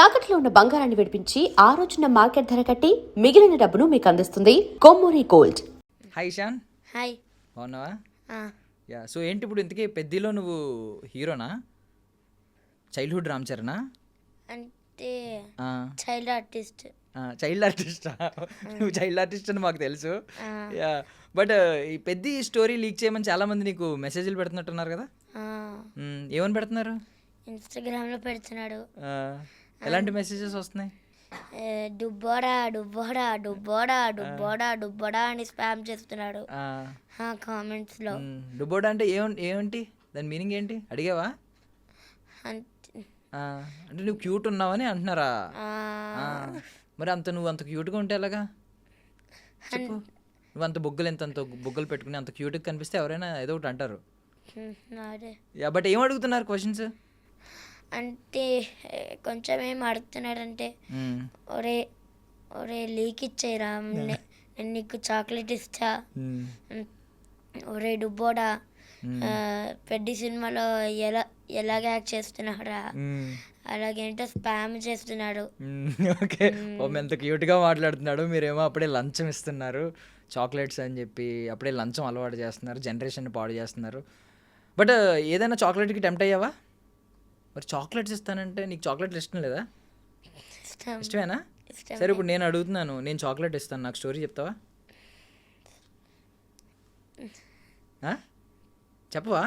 తాకట్లో ఉన్న బంగారాన్ని విడిపించి ఆ రోజున మార్కెట్ ధర కట్టి మిగిలిన డబ్బును మీకు అందిస్తుంది Kommuri gold. Hi Ishan, hi. బాగున్నావా? యా. సో ఏంటి ఇప్పుడు ఇంతకీ పెద్దిలో నువ్వు హీరోనా, చైల్డ్హుడ్ రామ్ చరణా? అంటే చైల్డ్ ఆర్టిస్ట్. చైల్డ్ ఆర్టిస్టా? నువ్వు చైల్డ్ ఆర్టిస్ట్ అని మాకు తెలుసు. యా, బట్ ఈ పెద్ద స్టోరీ లీక్ చేయమని చాలామంది నీకు మెసేజ్లు పెడుతున్నట్టున్నారు కదా. ఏమని పెడుతున్నారు? ఇన్స్టాగ్రామ్లో పెడుతున్నాడు. ఎలాంటి మెసేజెస్ వస్తున్నాయి? డుబ్బోడా డుబ్బోడా డుబ్బోడా డుబ్బోడా డుబ్బోడా అని స్పామ్ చేస్తున్నాడు కామెంట్స్లో. డుబ్బోడా అంటే ఏమిటి దాని మీనింగ్ ఏంటి అడిగావా? అంటే నువ్వు క్యూట్ ఉన్నావని అంటున్నారా? మరి నువ్వు అంత క్యూట్గా ఉంటే ఎలాగా చెప్పు? నువ్వు అంత బొగ్గలు పెట్టుకుని అంత క్యూట్గా కనిపిస్తే ఎవరైనా ఏదో ఒకటి అంటారు. బట్ ఏం అడుగుతున్నారు క్వశ్చన్స్? అంటే కొంచెం ఏం అడుగుతున్నాడంటే, ఒరే ఒరే లీక్ ఇచ్చేరా, నేను నీకు చాక్లెట్ ఇస్తా, ఒరే డుబ్బోడా పెద్ద సినిమాలో ఎలాగ యాక్ట్ చేస్తున్నాడా, అలాగేంటో స్పామ్ చేస్తున్నాడు. ఓకే, ఎంత క్యూట్గా మాట్లాడుతున్నాడు. మీరేమో అప్పుడే లంచం ఇస్తున్నారు, చాక్లెట్స్ అని చెప్పి అప్పుడే లంచం అలవాటు చేస్తున్నారు, జనరేషన్ పాడు చేస్తున్నారు. బట్ ఏదైనా చాక్లెట్కి టెంప్ట్ అయ్యావా? మరి చాక్లెట్స్ ఇస్తానంటే నీకు చాక్లెట్లు ఇష్టం లేదా? ఇష్టమేనా? సరే, ఇప్పుడు నేను అడుగుతున్నాను, నేను చాక్లెట్ ఇస్తాను, నాకు స్టోరీ చెప్తావా? చెప్పవా?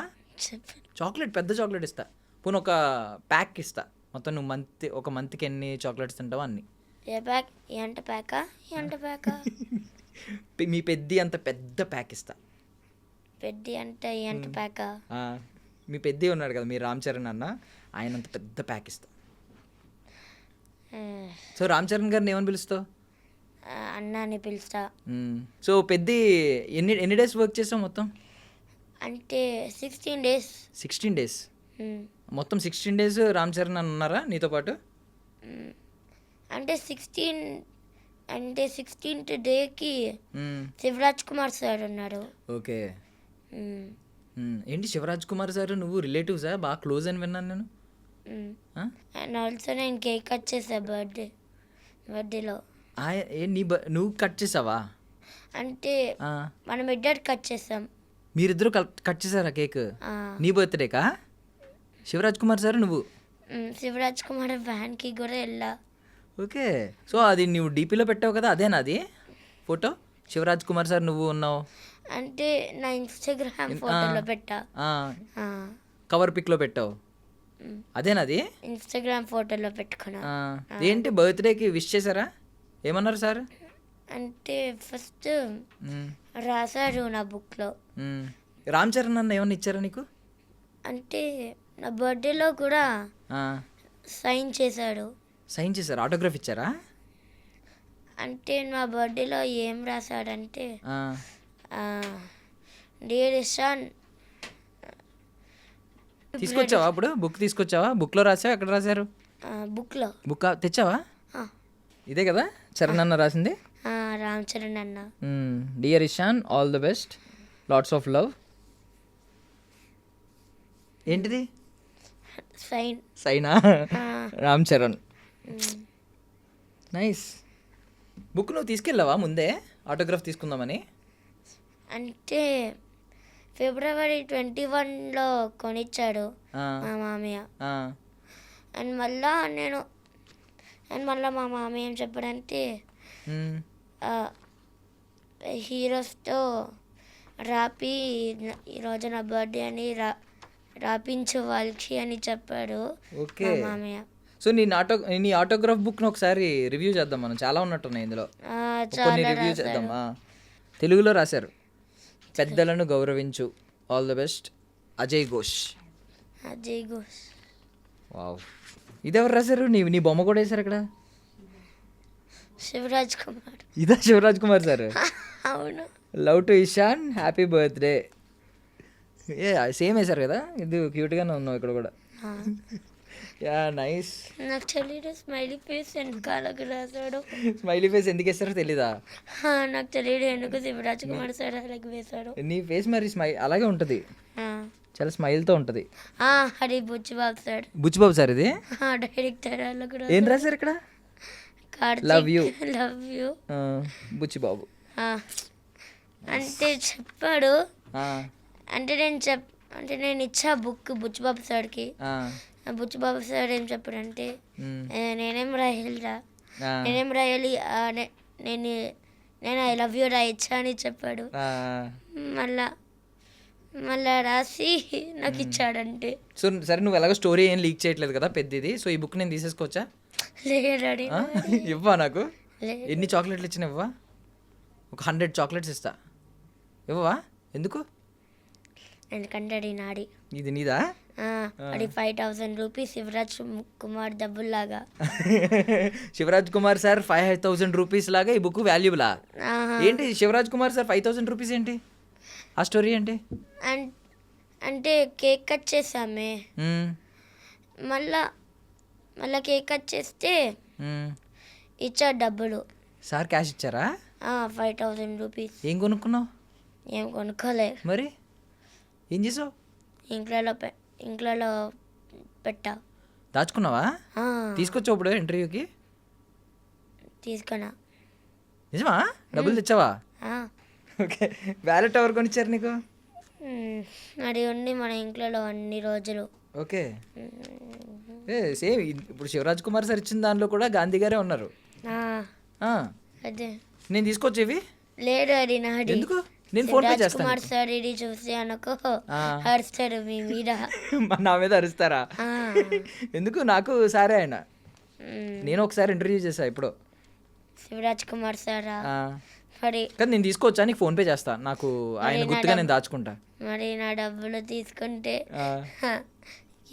చాక్లెట్, పెద్ద చాక్లెట్ ఇస్తా, పోనీ ఒక ప్యాక్ ఇస్తా. మొత్తం నువ్వు ఒక మంత్కి ఎన్ని చాక్లెట్స్ తింటావా అన్ని. మీ అంత పెద్ద ప్యాక్ ఇస్తా. మీ పెద్ద ఉన్నాడు కదా, మీ రామ్ చరణ్ అన్న, ఆయన అంత పెద్ద ప్యాక్ ఇస్తా. సో రామ్ చరణ్ గారిని ఏమని పిలుస్తావు? అన్న అని పిలుస్తా. సో పెద్ద ఎన్ని డేస్ వర్క్ చేసావు మొత్తం? అంటే 16 days. 16 days మొత్తం 16 days రామ్ చరణ్ అని ఉన్నారా నీతో పాటు? అంటే 16th డేకి శివరాజ్ కుమార్ సార్ ఉన్నాడు. ఓకే. ఏంటి శివరాజ్ కుమార్ సార్ నువ్వు రిలేటివ్సా? బాగా క్లోజ్ అని విన్నాను నేను. అండ్ ఆల్సో నేను కేక్ కట్ చేసా బర్త్డేలో. నువ్వు కట్ చేసావా? అంటే మనం ఇద్దరు కట్ చేసాం. మీరిద్దరు కట్ చేసారా కేక్? నీ బర్త్డేకా? శివరాజ్ కుమార్ సార్ నువ్వు? శివరాజ్ కుమార్ వ్యాన్కి కూడా వెళ్ళా. ఓకే. సో అది నువ్వు డీపీలో పెట్టావు కదా, అదేనా అది ఫోటో? శివరాజ్ కుమార్ సార్ నువ్వు ఉన్నావు అంటే నా ఇన్స్టాగ్రామ్ ఫోటోలో పెట్టా, కవర్ పిక్లో పెట్టావు, అదేనాది? ఇన్స్టాగ్రామ్ ఫోటోలో పెట్టుకున్నా. ఏంటి బర్త్డేకి విష్ చేశారా? ఏమన్నారు సార్? అంటే ఫస్ట్ రాశారు నా బుక్లో. రామ్ చరణ్ అన్న ఏమన్నా ఇచ్చారా నీకు? అంటే నా బర్త్డేలో కూడా సైన్ చేశాడు. సైన్ చేశారు, ఆటోగ్రాఫ్ ఇచ్చారా? అంటే నా బర్త్డేలో ఏం రాశాడంటే, డియర్ ఇషాన్. తీసుకొచ్చావా అప్పుడు? బుక్ తీసుకొచ్చావా? బుక్లో రాసావా? ఎక్కడ రాశారు? బుక్ తెచ్చావా? ఇదే కదా చరణ్ అన్న రాసింది? రామ్ చరణ్ అన్న. Dear Ishan, all the best, lots of love. ఏంటిది? సైనా? రామ్ చరణ్. నైస్. బుక్ నువ్వు తీసుకెళ్ళావా ముందే ఆటోగ్రాఫ్ తీసుకుందామని? అంటే February 21 కొనిచ్చాడు మా మామయ్య. అండ్ మళ్ళా మా మామయ్య ఏం చెప్పాడంటే, హీరోస్తో రాపి ఈరోజు నా బర్త్డే అని రాపించు వాళ్ళకి అని చెప్పాడు మా మామయ్య. సో నీ ఆటోగ్రాఫ్ బుక్ను ఒకసారి రివ్యూ చేద్దాం మనం, చాలా ఉన్నట్టున్నాయి ఇందులో. రివ్యూ చేద్దాం. తెలుగులో రాశారు, పెద్దలను గౌరవించు, all the best, Ajay Ghosh. Wow, ఇదెవరు రాశారు? నీ బొమ్మ కూడా వేశారు ఇక్కడ. శివరాజ్ కుమార్. ఇదా శివరాజ్ కుమార్ సార్? అవును. Love to Ishan, happy birthday. Same వేశారు కదా, ఇది క్యూట్గానే ఉన్నావు ఇక్కడ కూడా. Yeah, nice. నాకు తెలియదు స్మైలీ ఫేస్ వెనకాలకు రాశాడు. స్మైలీ ఫేస్ ఎందుకు వేస్తారో తెలీదా? నాకు తెలియదు ఎందుకు శివరాజ్ కుమార్ సార్ అలాగే వేశాడు. నీ ఫేస్ మరి అలాగే ఉంటుంది. చాలా స్మైల్తో ఉంటుంది. అది బుచ్చిబాబు సార్ బుచ్చిబాబు సార్ ఇది డైరెక్టర్ వాళ్ళు కూడా ఏం రాశారు ఇక్కడ? Love you. Love you Buchibabu. అంటే చెప్పాడు. ఆ, అంటే నేను ఇచ్చా బుక్ బుచ్చిబాబు సార్కి. బుచ్చిబాబు సార్ ఏం చెప్పాడంటే మ్, నేనేం రాయాలిరా, ఆ, నేనేం రాయాలి, నేను నేను ఐ లవ్ యూ రాయచ్చా అని చెప్పాడు. ఆ. మళ్ళా రాసి నాకు ఇచ్చాడంటే. సో సరే, నువ్వు ఎలాగో స్టోరీ ఏం లీక్ చేయట్లేదు కదా పెద్దది, సో ఈ బుక్ నేను తీసేసుకోవచ్చా? లేడాడి ఆ? ఇవ్వా నాకు? లేదు. ఎన్ని చాక్లెట్లు ఇచ్చినా ఇవ్వా? ఒక 100 చాక్లెట్స్ ఇస్తా, ఇవ్వవా? ఎందుకు? ఎందుకంటే అది నాడి. ఇది నీదా? అది 5,000 రూపీస్ శివరాజ్ కుమార్ డబ్బుల్లాగా. శివరాజ్ కుమార్ సార్ 5,000 రూపీస్ లాగా ఈ బుక్ వాల్యుబులా? ఏంటి శివరాజ్ కుమార్ సార్ 5,000 రూపీస్ ఏంటి? ఆ స్టోరీ ఏంటి? అంటే కేక్ కట్ చేసామే, మ్మ్, మళ్ళా కేక్ కట్ చేస్తే మ్మ్. ఇచ్చా డబ్బులు. సార్ క్యాష్ ఇచ్చారా? 5,000 రూపీస్. ఏం కొనుక్కున్నావు ఏం కొనుక్కోలే, మరి? ఏం చేసావు? ఇంట్లో పెట్టా. దాచుకున్నావా? తీసుకొచ్చావు ఇప్పుడు ఇంటర్వ్యూకి? తీసుకున్నా. నిజమా? డబ్బులు తెచ్చావా? ఓకే. వ్యాలెట్ ఎవరు కొనిచ్చారు నీకు? అది ఉండి మన ఇంట్లో అన్ని రోజులు. ఓకే. సేమ్ ఇప్పుడు శివరాజ్ కుమార్ సార్ ఇచ్చిన దానిలో కూడా గాంధీ గారే ఉన్నారు. అదే నేను తీసుకొచ్చేవి లేడు, అది నాది. ఎందుకు? నేను ఫోన్ పే శివరాజ్ చేస్తాను. కుమార్ సార్ ఇది చూసి అనుకో అరుస్తారు మీ మీద. నా మీద అరుస్తారా? ఎందుకు? నాకు సారే ఆయన. నేను ఒకసారి ఇంటర్వ్యూ చేశా ఇప్పుడు. శివరాజ్ కుమార్ సారా? మరి కానీ నేను తీసుకోవచ్చా? నీకు ఫోన్ పే చేస్తా, నాకు ఆయన గుర్తుగా నేను దాచుకుంటా. మరి నా డబ్బులు తీసుకుంటే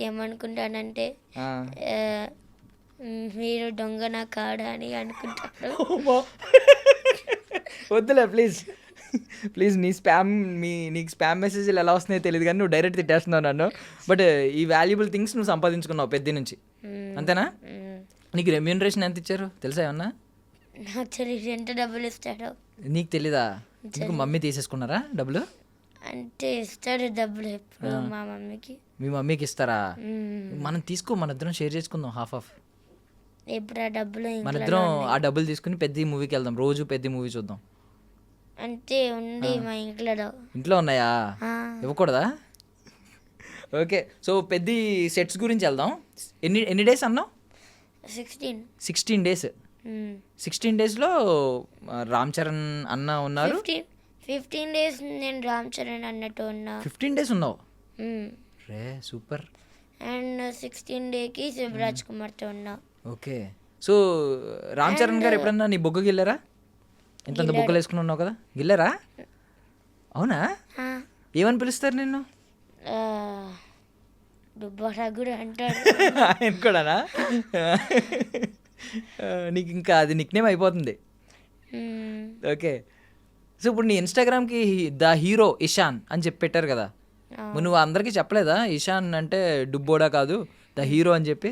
ఏమనుకుంటానంటే మీరు దొంగన కాడా అని అనుకుంటారు. వద్దులే ప్లీజ్ ప్లీజ్. నీకు స్పామ్ మెసేజ్లు ఎలా వస్తున్నాయో తెలియదు కానీ నువ్వు డైరెక్ట్ తిట్టేస్తున్నావు నన్ను. బట్ ఈ వాల్యుబుల్ థింగ్స్ నువ్వు సంపాదించుకున్నావు పెద్ద నుంచి, అంతేనా? నీకు రెమ్యూనరేషన్ ఎంత ఇచ్చారు తెలుసా ఏమన్నా? నాకు తెలియదు ఎంత డబ్బులు ఇస్తాడో. నీకు తెలీదా? నీకు మమ్మీ తీసేసుకున్నారా డబ్బులు? అంటే ఇస్తాడు డబ్బులు ఎప్పుడు మా మమ్మీకి. మీ మమ్మీకి ఇస్తారా? మనం తీసుకో, మన ఇద్దరం షేర్ చేసుకుందాం హాఫ్ ఆఫ్. ఎప్పుడు ఆ డబ్బులు మన ఇద్దరం ఆ డబ్బులు తీసుకుని పెద్ద మూవీకి వెళ్దాం, రోజు పెద్ద మూవీ చూద్దాం. అంటే ఉంది మా ఇంట్లో ఉన్నాయా? ఇవ్వకూడదా? ఓకే. సో పెద్ద సెట్స్ గురించి వెళ్దాం. ఎన్ని డేస్ అన్నావు? 16 డేస్. 16 డేస్లో రామ్ చరణ్ అన్న ఉన్నారు. 15 డేస్ నేను రామ్ చరణ్ అన్నట్టు ఉన్నా. 15 డేస్ ఉన్నావు రే, సూపర్. అండ్ 16 డేకి శివరాజ్ కుమార్తో ఉన్నా. ఓకే. సో రామ్ చరణ్ గారు ఎప్పుడన్నా నీ బొగ్గ గిల్లారా? ఎంత బొగ్గలు వేసుకుని ఉన్నావు కదా, గిల్లారా? అవునా? ఏమని పిలుస్తారు నిన్ను? దుబ్బారా కూడా అంటాడు. ఆయన కూడానా? నీకు ఇంకా అది నిక్నేమ్ అయిపోతుంది. ఓకే. సో ఇప్పుడు నీ ఇన్స్టాగ్రామ్కి ద హీరో ఇషాన్ అని చెప్పి పెట్టారు కదా, నువ్వు అందరికీ చెప్పలేదా ఇషాన్ అంటే డుబ్బోడా కాదు ద హీరో అని చెప్పి?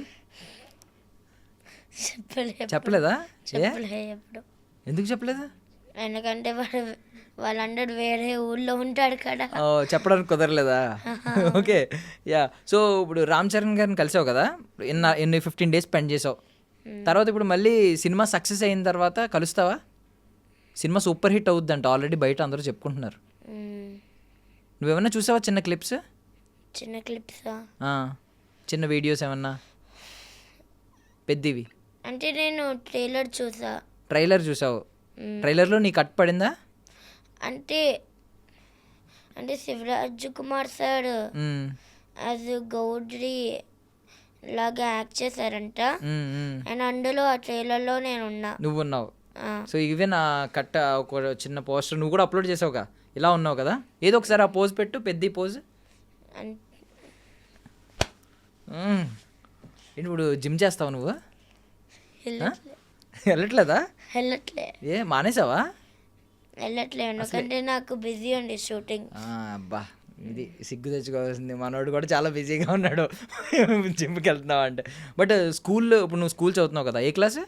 చెప్పలేదా? ఎప్పుడు. ఎందుకు చెప్పలేదా? ఎందుకంటే వాళ్ళందరూ వేరే ఊళ్ళో ఉంటాడు కదా, చెప్పడానికి కుదరలేదా? ఓకే. యా. సో ఇప్పుడు రామ్ చరణ్ గారిని కలిసావు కదా, ఎన్ని 15 డేస్ స్పెండ్ చేసావు. తర్వాత ఇప్పుడు మళ్ళీ సినిమా సక్సెస్ అయిన తర్వాత కలుస్తావా? సినిమా సూపర్ హిట్ అవుద్దంట ఆల్రెడీ, బయట అందరూ చెప్పుకుంటున్నారు. నువ్వేమన్నా చూసావా చిన్న క్లిప్స్? చిన్న వీడియోస్ ఏమన్నా పెద్దవి? అంటే నేను ట్రైలర్ చూసావు. ట్రైలర్లో నీ కట్ పడిందా? అంటే శివరాజ్ కుమార్ సార్ యాజ్ గౌడ్రి లాగా యాక్ట్ చేశారంట. అండ్ అందులో ఆ ట్రైలర్లో నేను ఉన్నా. నువ్వు ఉన్నావు. సో ఇవే నా కట్ట ఒక చిన్న పోస్టర్ నువ్వు కూడా అప్లోడ్ చేసావుగా, ఇలా ఉన్నావు కదా. ఏదో ఒకసారి ఆ పోజ్ పెట్టు, పెద్ద పోజ్. ఇప్పుడు జిమ్ చేస్తావు నువ్వు? వెళ్ళట్లేదా? ఏ మానేసావా? ఎందుకంటే నాకు బిజీ ఉంది షూటింగ్. అబ్బా, ఇది సిగ్గు తెచ్చుకోవాల్సింది. మనోడు కూడా చాలా బిజీగా ఉన్నాడు జిమ్కి వెళ్తున్నావు అంటే. బట్ ఇప్పుడు నువ్వు స్కూల్ చదువుతున్నావు కదా, ఏ క్లాస్?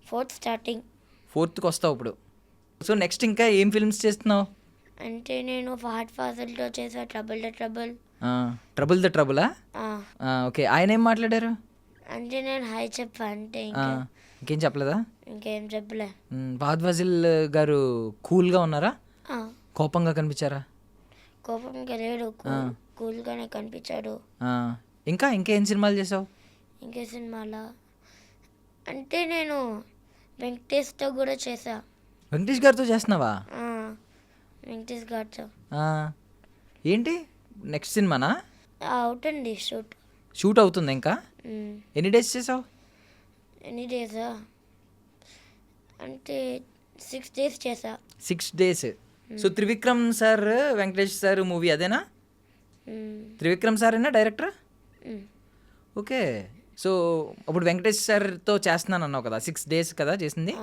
Fourth starting. 4th వస్తావు ఇప్పుడు. సో నెక్స్ట్ ఇంకా ఏం ఫిల్మ్స్ చేస్తున్నావు? అంటే నేను ఫహద్ ఫాజిల్తో చేసా trouble the trouble. Trouble the ట్రబులా? ఓకే. ఆయన ఏం మాట్లాడారు? అంటే నేను హాయ్ చెప్పా అంతే, ఇంకేం చెప్పలేదా? ఇంకేం చెప్పలే. ఫహద్ ఫాజిల్ గారు కూల్గా ఉన్నారా, కోపంగా కనిపించారా? కోపంగా లేడు, కూల్గానే కనిపించాడు. ఇంకేం సినిమాలు చేసావు? ఇంకే సినిమాలా అంటే నేను వెంకటేష్తో కూడా చేసా. వెంకటేష్ గారితో చేస్తున్నావా? వెంకటేష్ గారితో. ఏంటి నెక్స్ట్ సినిమానా? అవుతుంది షూట్ అవుతుంది ఇంకా. ఎన్ని డేస్ చేసావు? ఎన్ని డేసా అంటే 6 days చేసా. 6 days. So Trivikram sir Venkatesh sir movie అదేనా? త్రివిక్రమ్ సార్ అయినా డైరెక్టర్? ఓకే. సో అప్పుడు వెంకటేష్ సార్తో చేస్తున్నాను అన్నావు కదా, 6 days కదా చేసింది.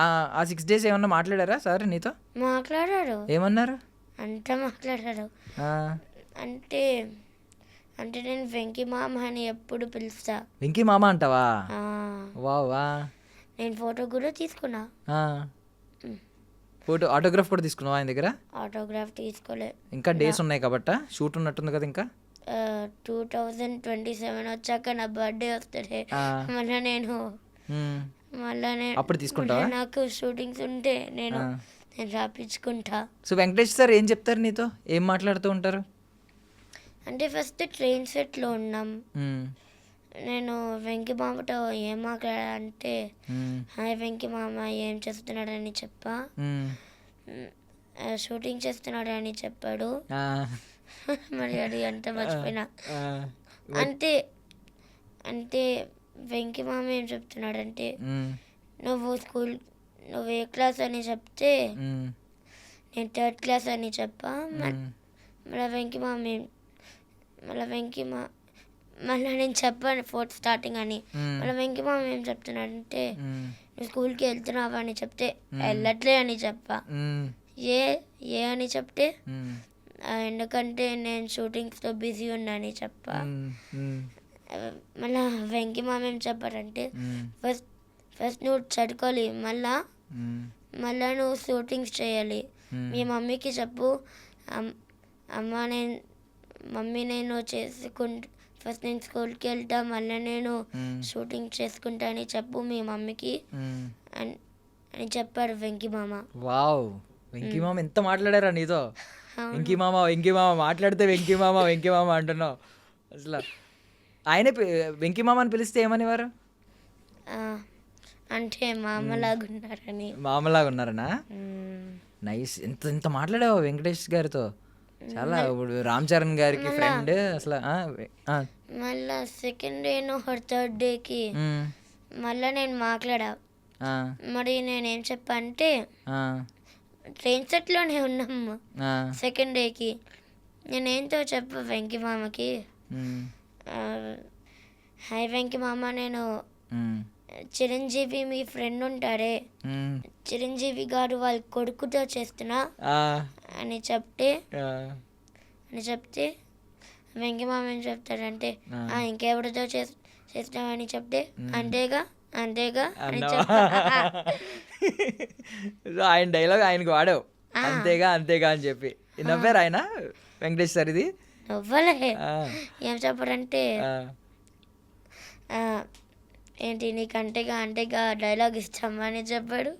ఆ 6 days ఏమన్నా మాట్లాడారా సార్ నీతో? మాట్లాడారు. ఏమన్నారు? అంతా మాట్లాడారు. అంటే అంటే నేను వెంకీ మామ అని ఎప్పుడు పిలుస్తా. వెంకీ మామ అంటావా? వా. నేను ఫోటో కూడా తీసుకున్నా. ఫోటో ఆటోగ్రాఫ్ కూడా తీసుకున్నావా ఆయన దగ్గర? ఆటోగ్రాఫ్ తీసుకోలే, ఇంకా డేస్ ఉన్నాయి కాబట్టి. షూట్ ఉన్నట్టుంది కదా ఇంకా. 2027 వచ్చాక నా బర్త్డే వస్తుంది, మళ్ళీ నేను అప్పుడు తీసుకుంటావా? నాకు షూటింగ్స్ ఉంటే నేను రాపించుకుంటా. సో వెంకటేష్ సార్ ఏం చెప్తారు నీతో, ఏం మాట్లాడుతూ ఉంటారు? అంటే ఫస్ట్ ట్రైన్ సెట్లో ఉన్నాం, నేను వెంకీ మామతో ఏం మాట్లాడాలంటే హాయ్ వెంకీ మామ ఏం చేస్తున్నాడని చెప్పా, షూటింగ్ చేస్తున్నాడని చెప్పాడు. మరి అది అంత మర్చిపోయినా. అంటే వెంకీ మామ ఏం చెప్తున్నాడంటే నువ్వు ఏ క్లాస్ అని చెప్తే నేను 3rd class అని చెప్పా. మళ్ళీ నేను చెప్పాను 4th starting అని. మళ్ళీ వెంకీ మామ ఏం చెప్తున్నాడంటే నువ్వు స్కూల్కి వెళ్తున్నావా అని చెప్తే వెళ్ళట్లే అని చెప్పా. ఏ అని చెప్తే ఎందుకంటే నేను షూటింగ్స్తో బిజీ ఉన్నాని చెప్పా. మళ్ళీ వెంకీ మామ ఏం చెప్పారంటే ఫస్ట్ నువ్వు చదువుకోవాలి, మళ్ళా నువ్వు షూటింగ్స్ చేయాలి. మీ మమ్మీకి చెప్పు మమ్మీ నేను ఫస్ట్ నేను స్కూల్కి వెళ్తా, మళ్ళీ నేను షూటింగ్ చేసుకుంటా అని చెప్పు మీ మమ్మీకి అని చెప్పాడు వెంకీ మామ. వావ్, వెంకీ మామ ఎంత మాట్లాడారా నీతో? వెంకీ మామ మాట్లాడితే వెంకీ మామ అంటున్నావు అసలు. ఆయనే వెంకీ మామ అని పిలిస్తే ఏమనేవారు? అంటే మామలాగా ఉన్నారనా? నైస్. ఎంత మాట్లాడావు వెంకటేష్ గారితో? చాలా. ఇప్పుడు రామ్ చరణ్ గారికి ఫ్రెండ్ అసలు. మళ్ళా 2nd day 3rd dayకి మళ్ళీ నేను మాట్లాడా. మరి నేనేం చెప్పా అంటే ట్రైన్ సెట్లోనే ఉన్నాము 2nd dayకి. నేనేంతో చెప్పా వెంకీ మామకి హాయ్ వెంకీ మామ, నేను చిరంజీవి మీ ఫ్రెండ్ ఉంటాడే, చిరంజీవి గారు వాళ్ళ కొడుకుతో చేస్తున్నా అని చెప్తే వెంకీ మామ ఏం చెప్తాడంటే ఇంకెవరితో చేస్తామని చెప్తే అంతేగా అని ఆయన డైలాగ్ ఆయనకు వాడావు, అంతేగా అని చెప్పి. నవ్వారు ఆయన వెంకటేష్ సార్? ఇది నవ్వలే. ఏం చెప్పారంటే ఏంటి నీకు అంటేగా డైలాగ్ ఇష్టమా అని చెప్పాడు.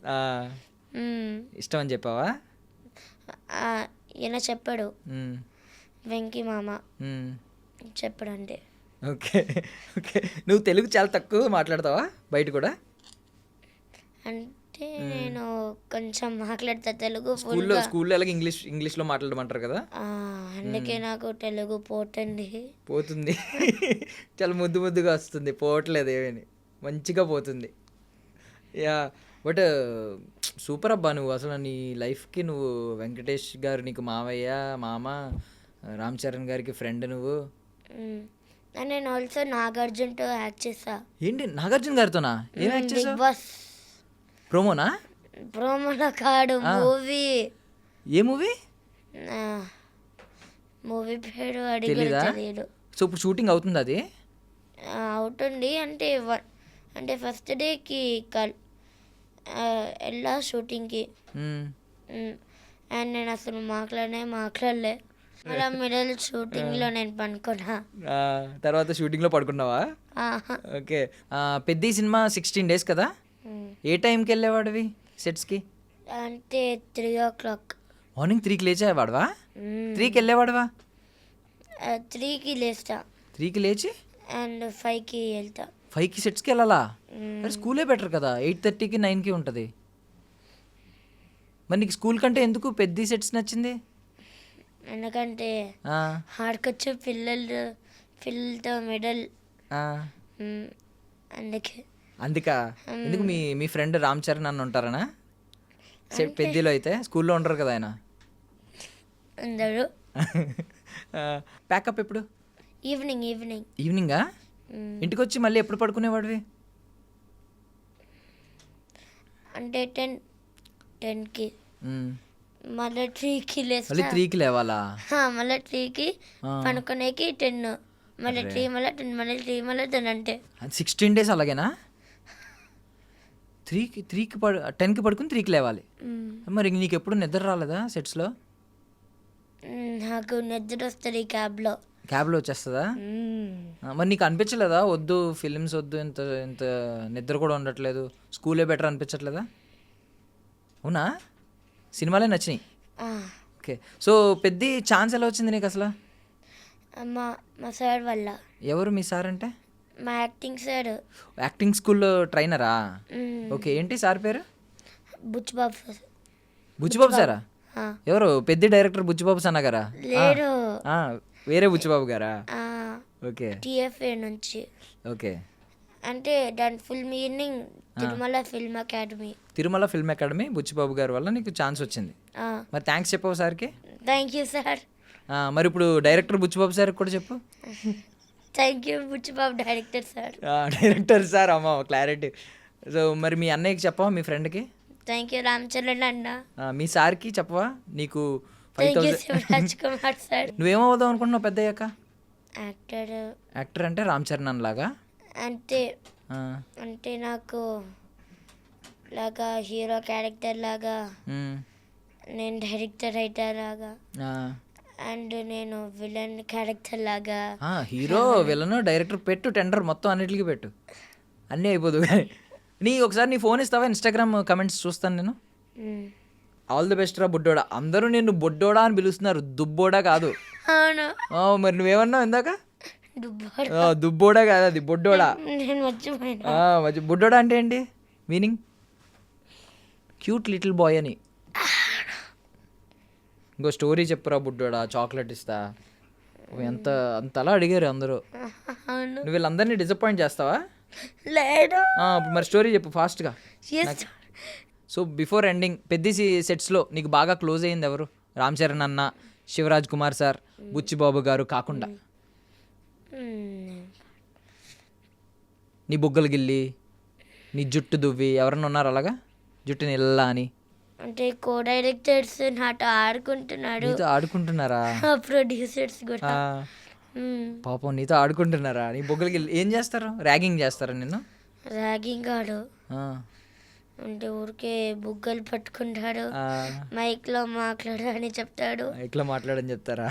ఇష్టం అని చెప్పావా? ఈయన చెప్పాడు వెంకీ మామ చెప్పాడు. అంటే ఓకే. నువ్వు తెలుగు చాలా తక్కువ మాట్లాడతావా బయట కూడా? అంటే నేను కొంచెం మాట్లాడతా తెలుగు. స్కూల్లో ఎలాగ ఇంగ్లీష్లో మాట్లాడమంటారు కదా, అందుకే నాకు తెలుగు పోతుంది. చాలా ముద్దుగా వస్తుంది, పోవట్లేదు ఏమని, మంచిగా పోతుంది. యా, బట్ సూపర్ అబ్బా. నువ్వు అసలు నీ లైఫ్కి నువ్వు వెంకటేష్ గారు నీకు మామ, రామ్ చరణ్ గారికి ఫ్రెండ్ నువ్వు. నేను ఆల్సో నాగార్జున్తో యాక్ట్ చేసా. ఏంటి నాగార్జున గారితోనా? ఏం యాక్ట్ చేసావు? బిగ్ బాస్ ప్రోమోనా కాడు, మూవీ. ఏ మూవీ? మూవీ పేరు తెలియదు. సో ఇప్పుడు షూటింగ్ అవుతుంది? అది అవుతుంది. అంటే ఫస్ట్ డేకి వెళ్ళా షూటింగ్కి. అండ్ నేను అసలు మాట్లాడలే మళ్ళీ మిడిల్ షూటింగ్లో నేను పనుకున్నా. తర్వాత షూటింగ్లో పడుకున్నావా? ఆహా. ఓకే. పెద్ద సినిమా 16 days కదా, ఏ టైంకి వెళ్ళేవాడివి సెట్స్కి? అంటే 3 o'clock. మార్నింగ్ 3కి లేచేవాడువా? 3కి వెళ్ళేవాడువా? 3కి లేస్తా 3కి లేచి అండ్ 5కి వెళ్తా. 5కి సెట్స్కి వెళ్ళాలా? మరి స్కూలే బెటర్ కదా, 8:30కి 9కి ఉంటుంది. మరి నీకు స్కూల్ కంటే ఎందుకు పెద్ద సెట్స్ నచ్చింది? ఎందుకంటే ఆ, ఆడుకోవచ్చు పిల్లలతో మిడల్, ఆ. అందుకే. అందుకా? ఎందుకు మీ ఫ్రెండ్ రామ్ చరణ్ అన్న ఉంటారనా సెట్ పెద్దలో? అయితే స్కూల్లో ఉండరు కదా ఆయన. అందరూ ప్యాకప్ ఎప్పుడు? ఈవినింగ్. ఈవినింగా? ఇంటికి వచ్చి మళ్ళీ ఎప్పుడు పడుకునేవాడివి? అంటే 10కి మ్మ్. మళ్ళీ 3కి మళ్ళీ లేస్తా. 3కి లేవాలా? మళ్ళీ 3కి పనుకునేకి 10, మళ్ళీ 3 మళ్ళీ 10, మళ్ళీ 3 మళ్ళీ 10 అంటే 16 days అలాగేనా? 3కి 10కి పడుకుని 3కి లేవాలి. మరి నీకు ఎప్పుడు నిద్ర రాలేదా సెట్స్లో? నాకు నిద్ర వస్తుంది క్యాబ్లో వచ్చేస్తుందా? మరి నీకు అనిపించలేదా వద్దు ఫిలిమ్స్ వద్దు, ఇంత ఇంత నిద్ర కూడా ఉండట్లేదు, స్కూలే బెటర్ అనిపించట్లేదా? అవునా? సినిమాలే నచ్చినాయి. ఓకే. సో పెద్ద ఛాన్స్ ఎలా వచ్చింది నీకు అసలు? మా సార్ వల్ల. ఎవరు మీ సార్ అంటే? మా యాక్టింగ్ సార్. యాక్టింగ్ స్కూల్లో ట్రైనరా? ఓకే. ఏంటి సార్ పేరు? బుచ్చిబాబు సార్. బుచ్చిబాబు సారా? ఎవరు? పెద్ద డైరెక్టర్ బుచ్చిబాబు సన్న గారా? లేడు, వేరే బుచ్చిబాబు గారా? ఓకే. టిఎఫ్ఏ నుంచి. ఓకే. అంటే దాని full meaning Tirumala film academy. Buchibabu గారి వల్ల నీకు ఛాన్స్ వచ్చింది. మరి థ్యాంక్స్ చెప్పావు సార్కి? Thank you sir. మరి ఇప్పుడు డైరెక్టర్ బుచ్చిబాబు సార్కి కూడా చెప్పు. Thank you Buchibabu director sir. Director sir, అమ్మ క్లారిటీ. సో మరి మీ అన్నయ్యకి చెప్పవా, మీ ఫ్రెండ్కి? థ్యాంక్ యూ రామ్ చరణ్ అన్న. మీ సార్కి చెప్పవా నీకు thank you 5,000? Shivaraj Kumar sir. నువ్వేమవుదాం అనుకుంటున్నావు పెద్ద అయ్యాక? యాక్టర్ అంటే రామ్ చరణ్ అన్నలాగా? అంటే నాకు లాగా హీరో క్యారెక్టర్ లాగా, నేను డైరెక్టర్ రైటర్ లాగా, అండ్ నేను విలన్ క్యారెక్టర్ లాగా. హీరో, విలన్, డైరెక్టర్ పెట్టు, టెండర్ మొత్తం అన్నిటికీ పెట్టు, అన్నీ అయిపోదు. కానీ ఒకసారి నీ ఫోన్ ఇస్తావా? ఇన్స్టాగ్రామ్ కమెంట్స్ చూస్తాను నేను. ఆల్ ది బెస్ట్ రా బుడ్డోడా. అందరూ నిన్ను బుడ్డోడా అని పిలుస్తున్నారు, దుబ్బోడా కాదు. అవును. మరి నువ్వేమన్నావు ఇందాక? దుబ్బోడా. దుబ్బోడా కాదు, అది బుడ్డోడా. నేను మర్చిపోయినా. బుడ్డోడా అంటే ఏంటి మీనింగ్? క్యూట్ లిటిల్ బాయ్ అని. ఇంకో స్టోరీ చెప్పురా బుడ్డోడా, చాక్లెట్ ఇస్తా. అంతలా అడిగారు అందరూ. నువ్వు వీళ్ళందరినీ డిసప్పాయింట్ చేస్తావా? లేదు. మరి స్టోరీ చెప్పు ఫాస్ట్గా. సో బిఫోర్ ఎండింగ్ పెద్ద సెట్స్లో నీకు బాగా క్లోజ్ అయ్యింది ఎవరు? రామ్ చరణ్ అన్న, శివరాజ్ కుమార్ సార్, బుచ్చిబాబు గారు కాకుండా నీ బుగ్గలు గిల్లి, నీ జుట్టు దువ్వి ఎవరన్నా ఉన్నారు అలాగా? జుట్టు నిల్లా అని అంటే కో డైరెక్టర్స్ నాతో ఆడుకుంటున్నాడు. నీతో ఆడుకుంటున్నారా? ప్రొడ్యూసర్స్ కూడా. పాపం నీతో ఆడుకుంటున్నారా? నీ బొగ్గలకి ఏం చేస్తారు? ర్యాగింగ్ చేస్తారా నిన్ను? ర్యాగింగ్ కాదు, అంటే ఊరికే బుగ్గలు పట్టుకుంటాడు, మైక్ లో మాట్లాడు అని చెప్తాడు. మైక్ లో మాట్లాడని చెప్తారా?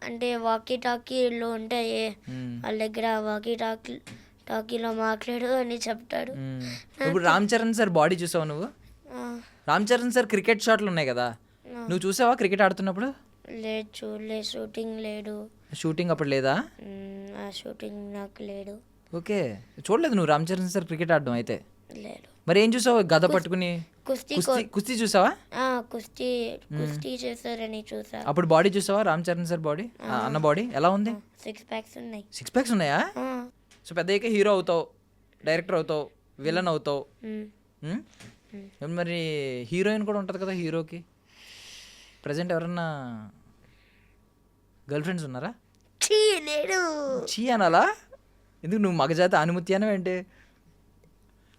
అంటే వాకీ టాకీలు ఉంటాయి వాళ్ళ దగ్గర, వాకీ టాకీలో మాట్లాడు అని చెప్తాడు. ఇప్పుడు రామ్ చరణ్ సార్ బాడీ చూసావా నువ్వు? రామ్ చరణ్ సార్ క్రికెట్ షాట్లు ఉన్నాయి కదా, నువ్వు చూసావా క్రికెట్ ఆడుతున్నప్పుడు? లేదు, చూడలేదు. షూటింగ్ లేడు. షూటింగ్ అప్పుడు లేదా? ఆ షూటింగ్ నాకు లేడు. ఓకే, చూడలేదు నువ్వు రామ్ చరణ్ సార్ క్రికెట్ ఆడడం అయితే? లేదు. మరి ఏం చూసావు? గద పట్టుకుని కుస్తీ చూసావా? కుస్తీ చేస్తారని చూసా. అప్పుడు బాడీ చూసావా రామ్ చరణ్ సార్ బాడీ? అన్న బాడీ ఎలా ఉంది? 6 packs ఉన్నాయి. 6 packs ఉన్నాయా? సో పెద్దయ్యాక హీరో అవుతావు, డైరెక్టర్ అవుతావు, విలన్ అవుతావు. మరి హీరోయిన్ కూడా ఉంటుంది కదా హీరోకి. ప్రజెంట్ ఎవరన్నా గర్ల్ ఫ్రెండ్స్ ఉన్నారా? లేడు. చీ అనాలా? ఎందుకు నువ్వు మగజాతి అనుమతి అనేవేంటి?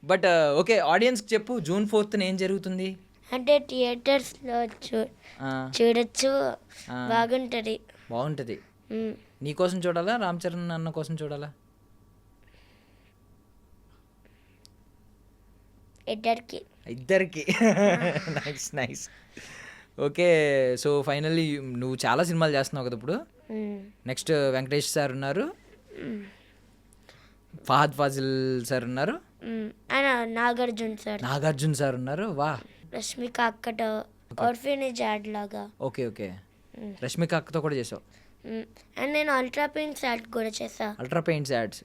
బట్ ఓకే, ఆడియన్స్కి చెప్పు June 4th ఏం జరుగుతుంది? అంటే థియేటర్స్లో చూడొచ్చు, బాగుంటుంది. నీ కోసం చూడాలా, రామ్ చరణ్ అన్న కోసం చూడాలా? ఇద్దరికి nice nice. Okay, so finally నువ్వు చాలా సినిమాలు చేస్తున్నావు కదా ఇప్పుడు. నెక్స్ట్ వెంకటేష్ సార్ ఉన్నారు, ఫహద్ ఫాజిల్ సార్ ఉన్నారు, ఆయన నాగార్జున సార్ ఉన్నారు. వా, రష్మిక అక్కట ఆర్ఫనేజ్ యాడ్ లాగా. ఓకే ఓకే, రష్మిక అక్కతో కూడా చేసావు. అండ్ నేను అల్ట్రా పెయింట్స్ యాడ్ కూడా చేసా. Ultra paints ads.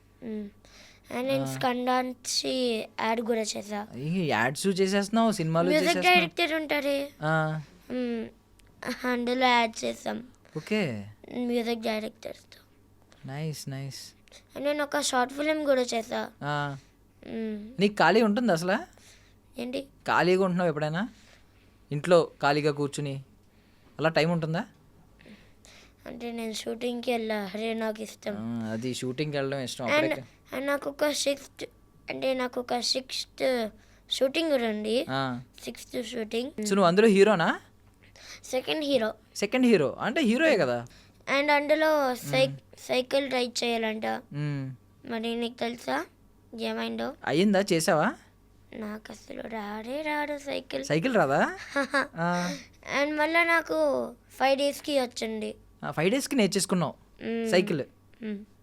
అండ్ నేను స్కండాన్సి యాడ్ కూడా చేసా. యాడ్స్ చేసేస్తున్నావు, సినిమాలు మ్యూజిక్ డైరెక్టర్ ఉంటారే, అందులో యాడ్ చేసాం. ఓకే, మ్యూజిక్ డైరెక్టర్తో. Nice nice. అండ్ నేను ఒక షార్ట్ ఫిలిం కూడా చేసా. నీకు ఖాళీ ఉంటుంది అసలు? ఏంటి ఖాళీగా ఉంటున్నావు ఎప్పుడైనా? ఇంట్లో ఖాళీగా కూర్చుని అలా టైం ఉంటుందా? అంటే నేను షూటింగ్కి వెళ్ళా, అరే నాకు ఇష్టం. అది షూటింగ్కి వెళ్ళడం ఇష్టం. అండ్ నాకు ఒక సిక్స్త్ షూటింగ్ కూడా ఉంది. 6th shooting. సో నువ్వు అందులో హీరోనా? సెకండ్ హీరో అంటే హీరోయే కదా. అండ్ అందులో సైకిల్ రైడ్ చేయాలంట. మరి నీకు తెలుసా ఏమైందో? అయ్యిందా, చేసావా? నాకు అసలు రాడు సైకిల్ రాదా? అండ్ మళ్ళీ నాకు 5 daysకి వచ్చింది. 5 daysకి నేర్చేసుకున్నావు సైకిల్.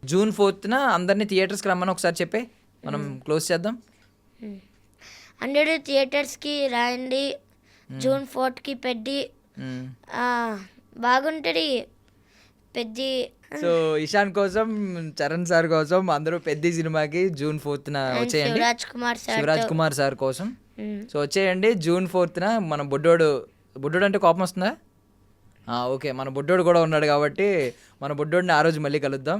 June 4th అందరినీ థియేటర్స్కి రమ్మని ఒకసారి చెప్పే, మనం క్లోజ్ చేద్దాం. 100 థియేటర్స్కి రాయండి. June 4th పెద్ది బాగుంటుంది. పెద్ది. సో ఇషాన్ కోసం, చరణ్ సార్ కోసం అందరూ పెద్ద సినిమాకి June 4th వచ్చేయండి. శివరాజ్ కుమార్ సార్ కోసం సో వచ్చేయండి June 4th. మన బుడ్డోడు అంటే కోపం వస్తుందా? ఓకే, మన బుడ్డోడు కూడా ఉన్నాడు కాబట్టి మన బుడ్డోడిని ఆ రోజు మళ్ళీ కలుద్దాం.